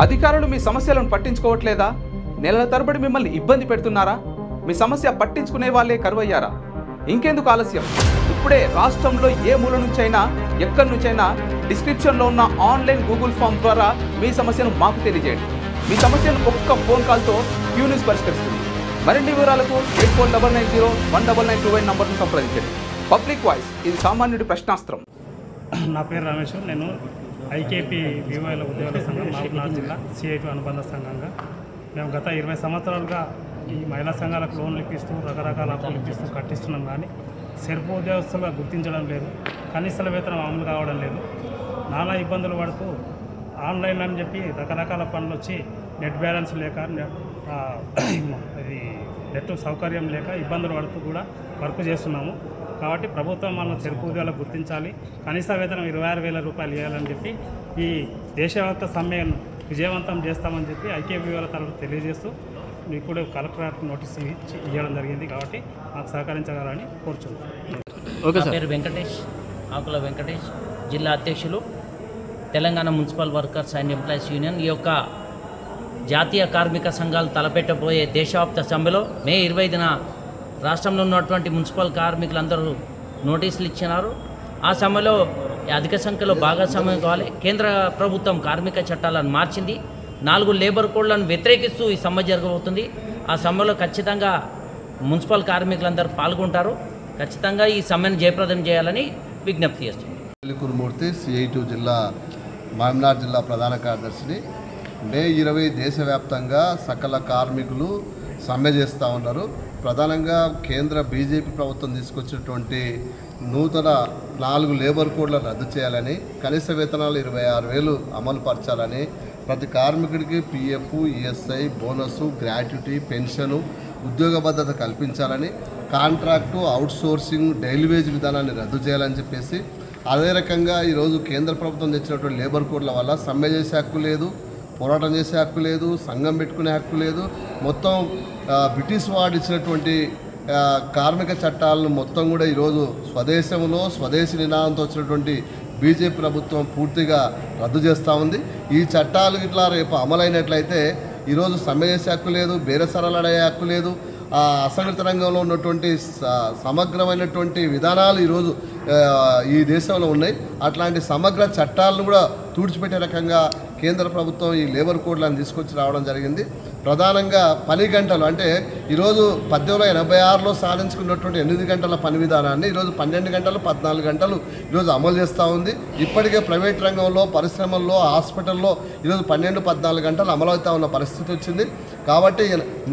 అధికారులు మీ సమస్యలను పట్టించుకోవట్లేదా? నెలల తరబడి మిమ్మల్ని ఇబ్బంది పెడుతున్నారా? మీ సమస్య పట్టించుకునే వాళ్ళే కరువయ్యారా? ఇంకెందుకు ఆలస్యం? ఇప్పుడే రాష్ట్రంలో ఏ మూల నుంచైనా ఎక్కడి నుంచైనా డిస్క్రిప్షన్లో ఉన్న ఆన్లైన్ గూగుల్ ఫామ్ ద్వారా మీ సమస్యను మాకు తెలియజేయండి. మీ సమస్యను ఒక్క ఫోన్ కాల్తో క్యూ న్యూస్ పరిష్కరిస్తుంది. మరిన్ని వివరాలకు 8490199929 నంబర్ను సంప్రదించండి. పబ్లిక్ వాయిస్, ఇది సామాన్యుడి ప్రశ్నాస్త్రం. నా పేరు రమేష్. నేను ఐకేపీ వివోల ఉద్యోగుల సంఘం మహబూబ్నగర్ జిల్లా CI2 అనుబంధ సంఘంగా మేము గత 20 సంవత్సరాలుగా ఈ మహిళా సంఘాలకు లోన్లు ఇప్పిస్తూ రకరకాల అప్పులు ఇప్పిస్తూ కట్టిస్తున్నాం. కానీ సెర్పు ఉద్యోగస్తులుగా గుర్తించడం లేదు, కనీస వేతనం అమలు కావడం లేదు. నానా ఇబ్బందులు పడుతూ ఆన్లైన్ అని చెప్పి రకరకాల పనులు వచ్చి నెట్ బ్యాలెన్స్ లేక ఇది నెట్ సౌకర్యం లేక ఇబ్బందులు పడుతూ కూడా వర్క్ చేస్తున్నాము. కాబట్టి ప్రభుత్వం మన చెరుకు ఉద్యోగాలకు గుర్తించాలి, కనీస వేతనం 26,000 రూపాయలు ఇవ్వాలని చెప్పి ఈ దేశవ్యాప్త సమ్మెను విజయవంతం చేస్తామని చెప్పి ఐకేపీల తరఫున తెలియజేస్తూ ఇప్పుడు కలెక్టర్ నోటీస్ ఇవ్వడం జరిగింది. కాబట్టి మాకు సహకరించగలని కోరుచున్నాం. పేరు వెంకటేష్, ఆకుల వెంకటేష్, జిల్లా అధ్యక్షులు, Telangana municipal workers and employees union. ఈ యొక్క జాతీయ కార్మిక సంఘాలు తలపెట్టబోయే దేశవ్యాప్త సమ్మెలో మే 25న రాష్ట్రంలో ఉన్నటువంటి మున్సిపల్ కార్మికులందరూ నోటీసులు ఇచ్చినారు. ఆ సమ్మెలో అధిక సంఖ్యలో భాగస్వామ్యం కావాలి. కేంద్ర ప్రభుత్వం కార్మిక చట్టాలను మార్చింది. 4 లేబర్ కోడ్లను వ్యతిరేకిస్తూ ఈ సమ్మె జరగబోతుంది. ఆ సమ్మెలో ఖచ్చితంగా మున్సిపల్ కార్మికులందరూ పాల్గొంటారు. ఖచ్చితంగా ఈ సమ్మెను జయప్రదం చేయాలని విజ్ఞప్తి చేస్తుంది. కురుమూర్తి, CI2 జిల్లా మహబూబ్నగర్ జిల్లా ప్రధాన కార్యదర్శిని. మే 20 దేశవ్యాప్తంగా సకల కార్మికులు సమ్మె చేస్తూ ఉన్నారు. ప్రధానంగా కేంద్ర బీజేపీ ప్రభుత్వం తీసుకొచ్చినటువంటి నూతన 4 లేబర్ కోడ్లను రద్దు చేయాలని, కనీస వేతనాలు 26,000 అమలు పరచాలని, ప్రతి కార్మికుడికి PF, ESI, bonus, gratuity, pension, ఉద్యోగ భద్రత కల్పించాలని, కాంట్రాక్టు, అవుట్సోర్సింగ్, డైలీ వేజ్ విధానాన్ని రద్దు చేయాలని చెప్పేసి, అదే రకంగా ఈరోజు కేంద్ర ప్రభుత్వం తెచ్చినటువంటి లేబర్ కోడ్ల వల్ల సమ్మె చేసే హక్కు లేదు, పోరాటం చేసే హక్కు లేదు, సంఘం పెట్టుకునే హక్కు లేదు. మొత్తం బ్రిటిష్ వాడు ఇచ్చినటువంటి కార్మిక చట్టాలను మొత్తం కూడా ఈరోజు స్వదేశంలో స్వదేశీ నినాదంతో వచ్చినటువంటి బీజేపీ ప్రభుత్వం పూర్తిగా రద్దు చేస్తూ ఉంది. ఈ చట్టాలు ఇట్లా రేపు అమలైనట్లయితే ఈరోజు సమ్మె చేసే హక్కు లేదు, బేరసరాలు అడే హక్కు లేదు. అసంఘటిత రంగంలో ఉన్నటువంటి సమగ్రమైనటువంటి విధానాలు ఈరోజు ఈ దేశంలో ఉన్నాయి. అట్లాంటి సమగ్ర చట్టాలను కూడా తుడిచిపెట్టే రకంగా కేంద్ర ప్రభుత్వం ఈ లేబర్ కోడ్లను తీసుకొచ్చి రావడం జరిగింది. ప్రధానంగా పని గంటలు అంటే ఈరోజు 1886లో సాధించుకున్నటువంటి 8 గంటల పని విధానాన్ని ఈరోజు 12 గంటలు 14 గంటలు ఈరోజు అమలు చేస్తూ ఉంది. ఇప్పటికే ప్రైవేట్ రంగంలో, పరిశ్రమల్లో, హాస్పిటల్లో ఈరోజు 12-14 గంటలు అమలవుతూ ఉన్న పరిస్థితి వచ్చింది. కాబట్టి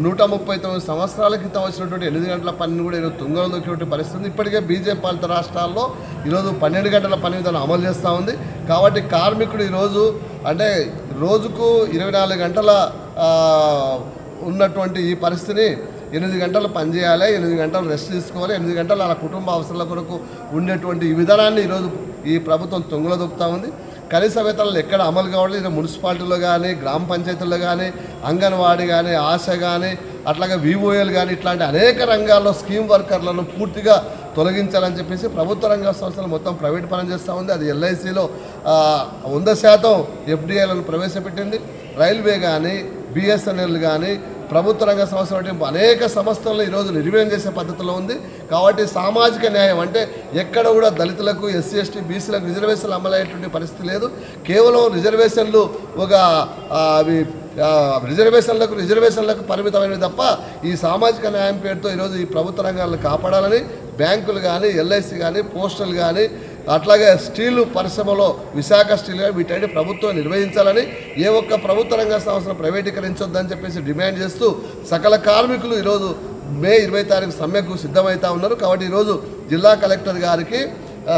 139 సంవత్సరాల క్రితం వచ్చినటువంటి 8 గంటల పనిని కూడా ఈరోజు తుంగలో దొక్కినటువంటి పరిస్థితి. ఇప్పటికే బీజేపీ పాలిత రాష్ట్రాల్లో ఈరోజు 12 గంటల పని విధానం అమలు చేస్తూ ఉంది. కాబట్టి కార్మికుడు ఈరోజు అంటే రోజుకు 24 గంటల ఉన్నటువంటి ఈ పరిస్థితిని 8 గంటలు పనిచేయాలి, 8 గంటలు రెస్ట్ తీసుకోవాలి, 8 గంటలు అలా కుటుంబ అవసరాల కొరకు ఉండేటువంటి ఈ విధానాన్ని ఈరోజు ఈ ప్రభుత్వం తొంగలో దొక్కుతూ ఉంది. కనీస వేతనాలు ఎక్కడ అమలు కావట్లేదు. మున్సిపాలిటీలో కానీ, గ్రామ పంచాయతీల్లో కానీ, అంగన్వాడీ కానీ, ఆశ కానీ, అట్లాగే VOL కానీ, ఇట్లాంటి అనేక రంగాల్లో స్కీమ్ వర్కర్లను పూర్తిగా తొలగించాలని చెప్పేసి ప్రభుత్వ రంగ సంస్థలు మొత్తం ప్రైవేట్ పని చేస్తూ ఉంది. అది LICలో 100% FDIలను ప్రవేశపెట్టింది. రైల్వే కానీ, BSNL కానీ, ప్రభుత్వ రంగ సంస్థలు అనేక సంస్థలను ఈరోజు నిర్వీర్యం చేసే పద్ధతిలో ఉంది. కాబట్టి సామాజిక న్యాయం అంటే ఎక్కడ కూడా దళితులకు, SC, ST, BCలకు రిజర్వేషన్లు అమలయ్యేటువంటి పరిస్థితి లేదు. కేవలం రిజర్వేషన్లు ఒక రిజర్వేషన్లకు పరిమితమైనవి తప్ప ఈ సామాజిక న్యాయం పేరుతో ఈరోజు ఈ ప్రభుత్వ రంగాలను కాపాడాలని బ్యాంకులు కానీ, LIC కానీ, పోస్టల్ కానీ, అట్లాగే స్టీలు పరిశ్రమలో విశాఖ స్టీల్ కానీ వీటన్ని ప్రభుత్వం నిర్వహించాలని, ఏ ఒక్క ప్రభుత్వ రంగ సంస్థను ప్రైవేటీకరించొద్దని చెప్పేసి డిమాండ్ చేస్తూ సకల కార్మికులు ఈరోజు మే 20 తారీఖు సమ్మెకు సిద్ధమవుతూ ఉన్నారు. కాబట్టి ఈరోజు జిల్లా కలెక్టర్ గారికి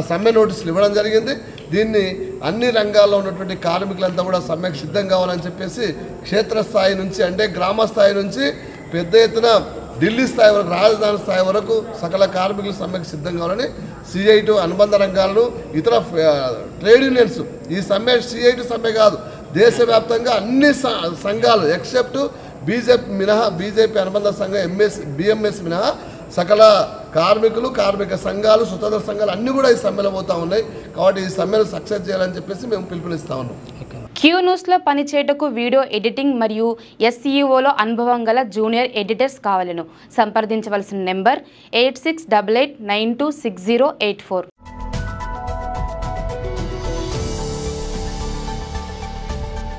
సమ్మె నోటీసులు ఇవ్వడం జరిగింది. దీన్ని అన్ని రంగాల్లో ఉన్నటువంటి కార్మికులంతా కూడా సమ్మెకు సిద్ధం కావాలని చెప్పేసి క్షేత్రస్థాయి నుంచి అంటే గ్రామ స్థాయి నుంచి పెద్ద ఎత్తున ఢిల్లీ స్థాయి వరకు, రాజధాని స్థాయి వరకు సకల కార్మికులు సమ్మెకు సిద్ధం కావాలని CI2 అనుబంధ రంగాలను, ఇతర ట్రేడ్ యూనియన్స్ ఈ సమ్మె CI2 సమ్మె కాదు, దేశవ్యాప్తంగా అన్ని సంఘాలు ఎక్సెప్ట్ బీజేపీ అనుబంధ సంఘం BMS మినహా సకల కార్మికులు, కార్మిక సంఘాలు, స్వతంత్ర సంఘాలు అన్నీ కూడా ఈ సమ్మెలో పోతూ ఉన్నాయి. కాబట్టి ఈ సమ్మెను సక్సెస్ చేయాలని చెప్పేసి మేము పిలుపునిస్తా ఉన్నాం. క్యూ న్యూస్లో పనిచేయటకు వీడియో ఎడిటింగ్ మరియు SEOలో అనుభవం గల జూనియర్ ఎడిటర్స్ కావాలను. సంప్రదించవలసిన నెంబర్ 8688926084.